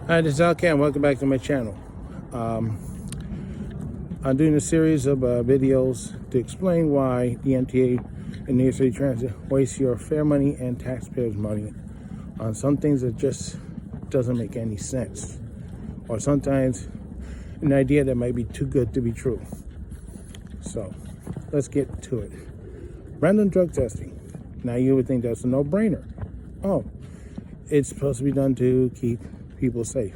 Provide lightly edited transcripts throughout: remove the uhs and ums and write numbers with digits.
Hi, this is Alcan. Welcome back to my channel. I'm doing a series of videos to explain why the MTA and New York City Transit waste your fair money and taxpayers' money on some things that just doesn't make any sense, or sometimes an idea that might be too good to be true. So let's get to it. Random drug testing. Now you would think that's a no-brainer. Oh, it's supposed to be done to keep people safe.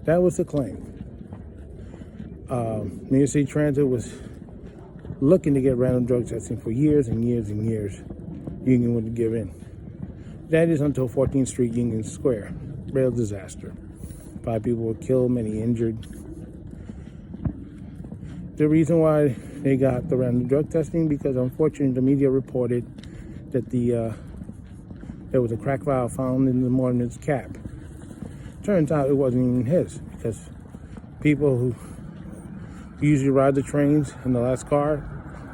That was the claim. New York City Transit was looking to get random drug testing for years and years and years. Union wouldn't give in. That is until 14th Street Union Square. Real disaster. 5 people were killed, many injured. The reason why they got the random drug testing, because unfortunately the media reported that there was a crack vial found in the morning's cab. Turns out it wasn't even his, because people who usually ride the trains in the last car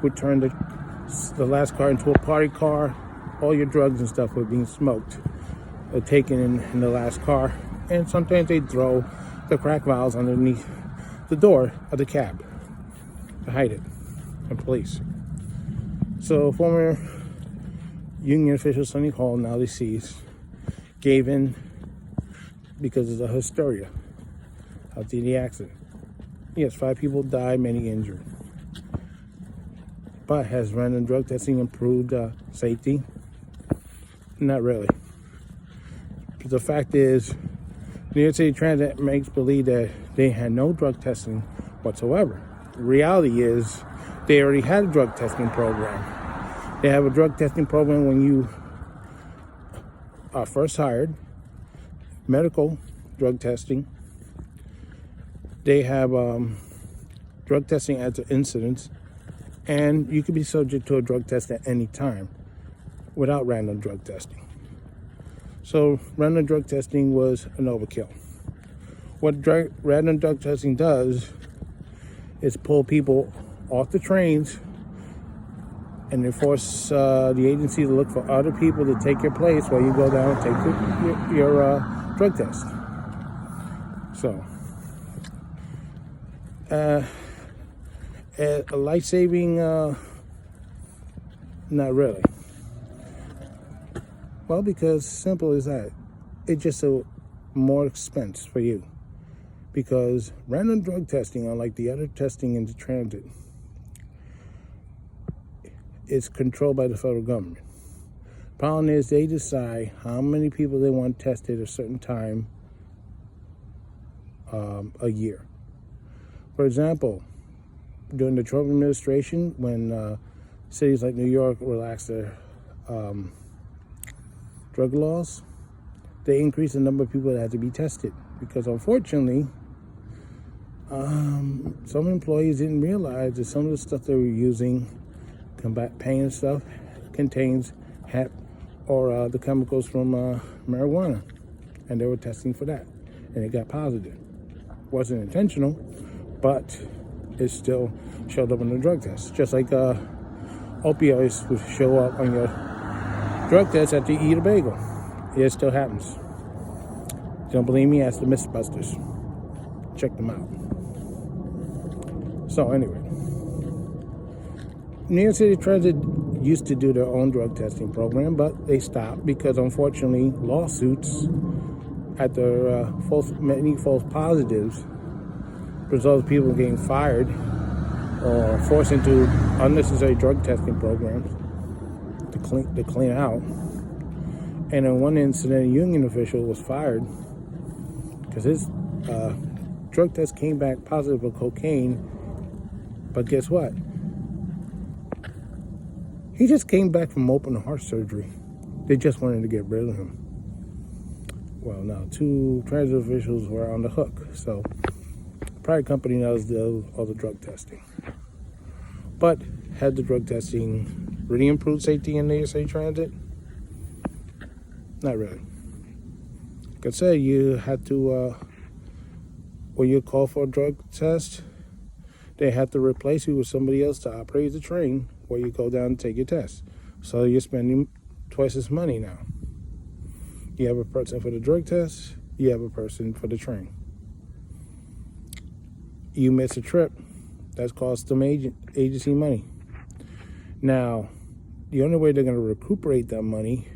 would turn the last car into a party car. All your drugs and stuff were being smoked or taken in the last car. And sometimes they'd throw the crack vials underneath the door of the cab to hide it from police. So former Union official Sonny Hall, now deceased, gave in because of the hysteria after the accident. Yes, 5 people died, many injured. But has random drug testing improved safety? Not really. The fact is, New York City Transit makes believe that they had no drug testing whatsoever. The reality is, they already had a drug testing program. They have a drug testing program when you are first hired, medical drug testing. They have drug testing at the incidents, and you can be subject to a drug test at any time without random drug testing. So random drug testing was an overkill. What random drug testing does is pull people off the trains and they force the agency to look for other people to take your place while you go down and take your drug test. So, a life-saving, not really. Well, because simple as that, it's just a more expense for you. Because random drug testing, unlike the other testing in the transit, is controlled by the federal government. Problem is, they decide how many people they want tested at a certain time a year. For example, during the Trump administration, when cities like New York relaxed their drug laws, they increased the number of people that had to be tested. Because unfortunately, some employees didn't realize that some of the stuff they were using, combat pain and stuff, contains hemp or the chemicals from marijuana. And they were testing for that. And it got positive. Wasn't intentional, but it still showed up on the drug test. Just like opioids would show up on your drug test after you eat a bagel. It still happens. Don't believe me? Ask the Mythbusters. Check them out. So anyway, New York City Transit used to do their own drug testing program, but they stopped because unfortunately lawsuits after many false positives resulted in people getting fired or forced into unnecessary drug testing programs to clean out. And in one incident, a union official was fired because his drug test came back positive for cocaine. But guess what? He just came back from open heart surgery. They just wanted to get rid of him. Well, now 2 transit officials were on the hook. So private company does all the drug testing. But had the drug testing really improved safety in New York City Transit? Not really. Like I said, you had to, when you call for a drug test, they have to replace you with somebody else to operate the train where you go down and take your test. So you're spending twice as money now. You have a person for the drug test, you have a person for the train. You miss a trip, that's cost them agency money. Now, the only way they're going to recuperate that money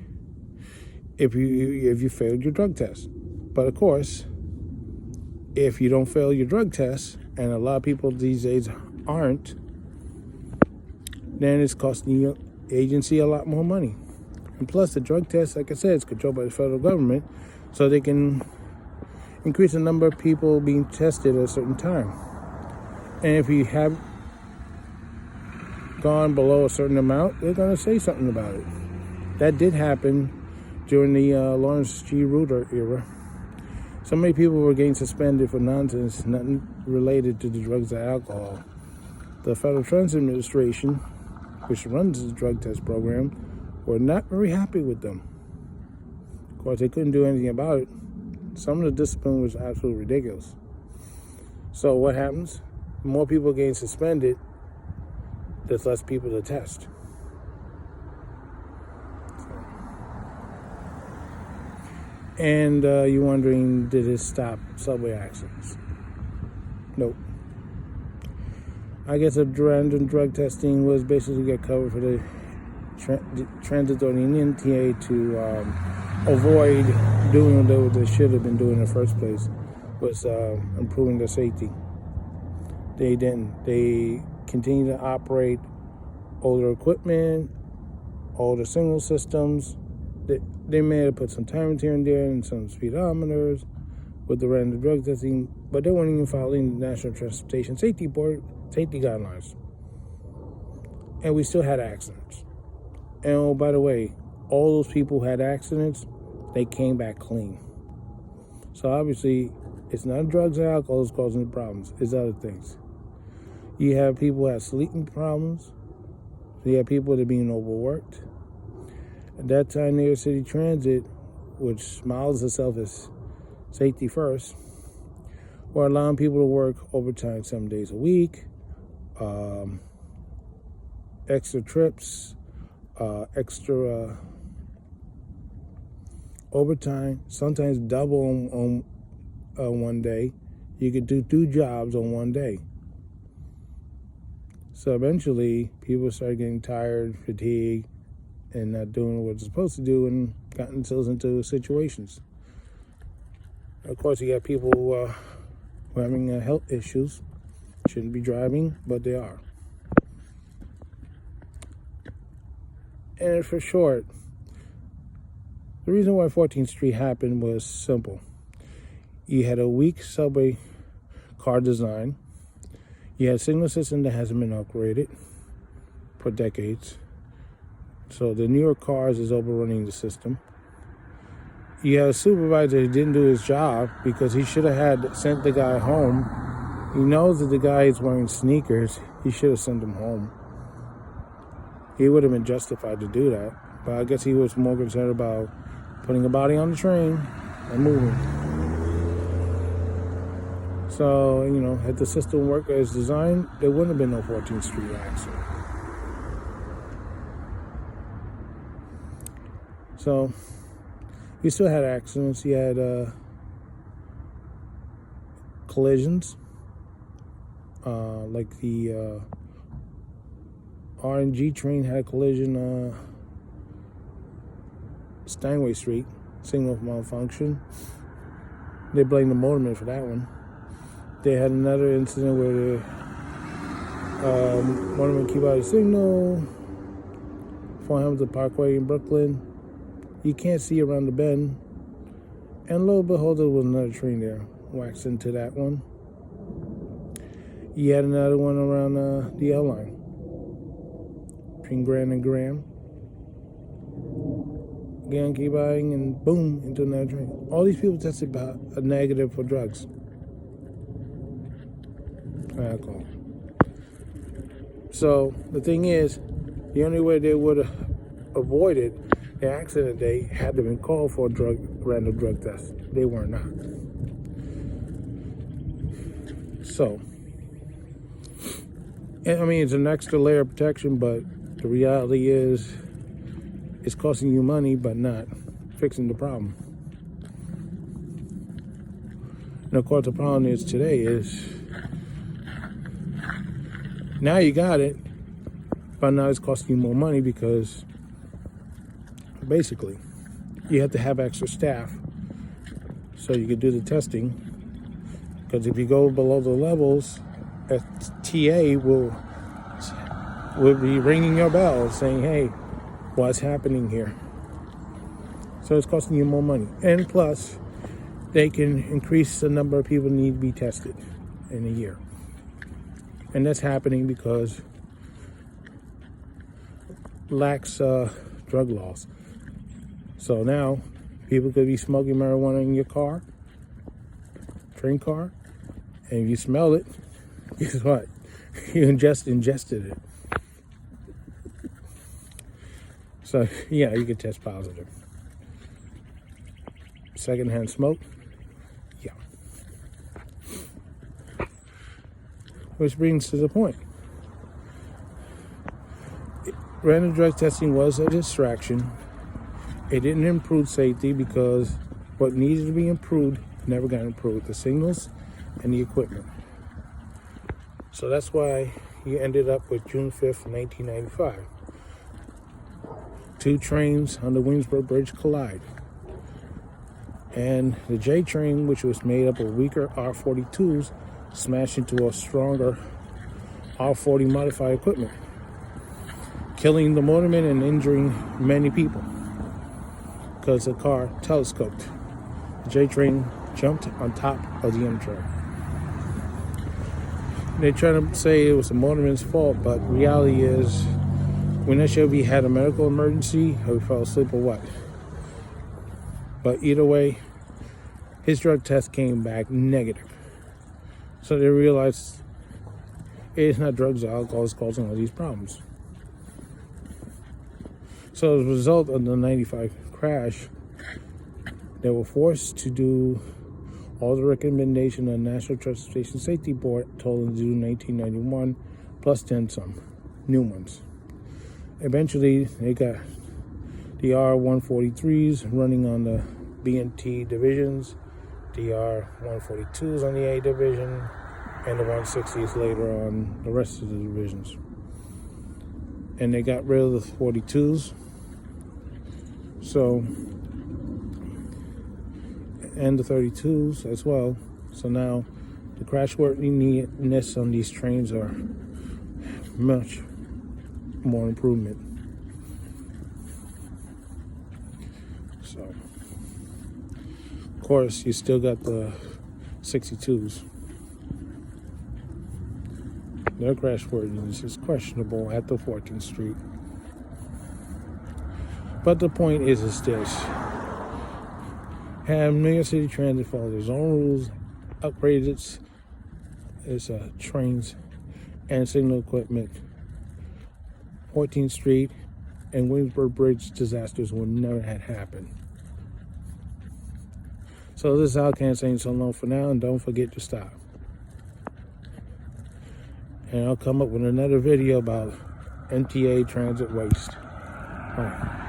if you failed your drug test. But of course, if you don't fail your drug test, and a lot of people these days aren't, then it's costing your agency a lot more money. And plus, the drug test, like I said, is controlled by the federal government, so they can increase the number of people being tested at a certain time. And if you have gone below a certain amount, they're going to say something about it. That did happen during the Lawrence G. Reuter era. So many people were getting suspended for nonsense, nothing related to the drugs or alcohol. The Federal Transit Administration, which runs the drug test program, were not very happy with them. Of course, they couldn't do anything about it. Some of the discipline was absolutely ridiculous. So what happens? More people getting suspended, there's less people to test. And you're wondering, did it stop subway accidents? Nope. I guess a random drug testing was basically get covered for the Transit Authority and NTA to avoid doing what they should have been doing in the first place, was improving their safety. They didn't. They continue to operate older equipment, older signal systems. They may have put some timers here and there and some speedometers with the random drug testing, but they weren't even following the National Transportation Safety Board safety guidelines. And we still had accidents. And oh, by the way, all those people who had accidents, they came back clean. So obviously, it's not drugs or alcohol that's causing the problems. It's other things. You have people who have sleeping problems. You have people that are being overworked. At that time, New York City Transit, which smiles itself as safety first, were allowing people to work overtime 7 days a week, extra trips, extra overtime, sometimes double on one day. You could do 2 jobs on one day. So eventually, people started getting tired, fatigued, and not doing what they're supposed to do, and got themselves into situations. Of course, you got people who are having health issues, shouldn't be driving, but they are. And for short, the reason why 14th Street happened was simple. You had a weak subway car design. You had a signal system that hasn't been upgraded for decades. So the New York cars is overrunning the system. You have a supervisor who didn't do his job because he should have sent the guy home. He knows that the guy is wearing sneakers. He should have sent him home. He would have been justified to do that. But I guess he was more concerned about putting a body on the train and moving. So, had the system worked as designed, there wouldn't have been no 14th Street accident. So, you still had accidents. You had collisions, like the RNG train had a collision Steinway Street, signal malfunction. They blamed the motorman for that one. They had another incident where the motorman keep out a signal, 400 Parkway in Brooklyn. You can't see around the bend. And lo and behold, there was another train there. Waxed into that one. You had another one around the L line. Between Grand and Graham. Again, keep eyeing, and boom, into another train. All these people tested a negative for drugs. Alcohol. So the thing is, the only way they would have avoided the accident, they had to been called for a random drug test. They were not. So, I mean, it's an extra layer of protection, but the reality is, it's costing you money, but not fixing the problem. And of course, the problem is today is now you got it, but now it's costing you more money because basically you have to have extra staff so you can do the testing. Because if you go below the levels, FTA will be ringing your bell saying, hey, what's happening here? So it's costing you more money. And plus, they can increase the number of people need to be tested in a year. And that's happening because lax drug laws. So now people could be smoking marijuana in your car, train car, and if you smell it, guess what? You ingested it. So yeah, you can test positive. Secondhand smoke, yeah. Which brings to the point. Random drug testing was a distraction. It didn't improve safety because what needed to be improved never got improved. The signals and the equipment. So that's why you ended up with June 5th, 1995. 2 trains on the Williamsburg Bridge collide. And the J train, which was made up of weaker R42s, smashed into a stronger R40 modified equipment, killing the motorman and injuring many people because the car telescoped. The J train jumped on top of the M train. They're trying to say it was the motorman's fault, but reality is we're not sure if he had a medical emergency or he fell asleep or what. But either way, his drug test came back negative. So they realized it's not drugs or alcohol that's causing all these problems. So as a result of the 95 crash, they were forced to do all the recommendations of the National Transportation Safety Board told them to do in 1991, plus 10 some new ones. Eventually, they got the R143s running on the B&T divisions, the R142s on the A division, and the 160s later on the rest of the divisions. And they got rid of the 42s. So, and the 32s as well. So now the crashworthiness on these trains are much more improvement. So, of course, you still got the 62s. Their crashworthiness is questionable at the 14th Street. But the point is this. Have New York City Transit follow its own rules, upgrade its trains and signal equipment. 14th Street and Williamsburg Bridge disasters would never have happened. So this is Alcan saying so long for now, and don't forget to stop. And I'll come up with another video about MTA transit waste. All right.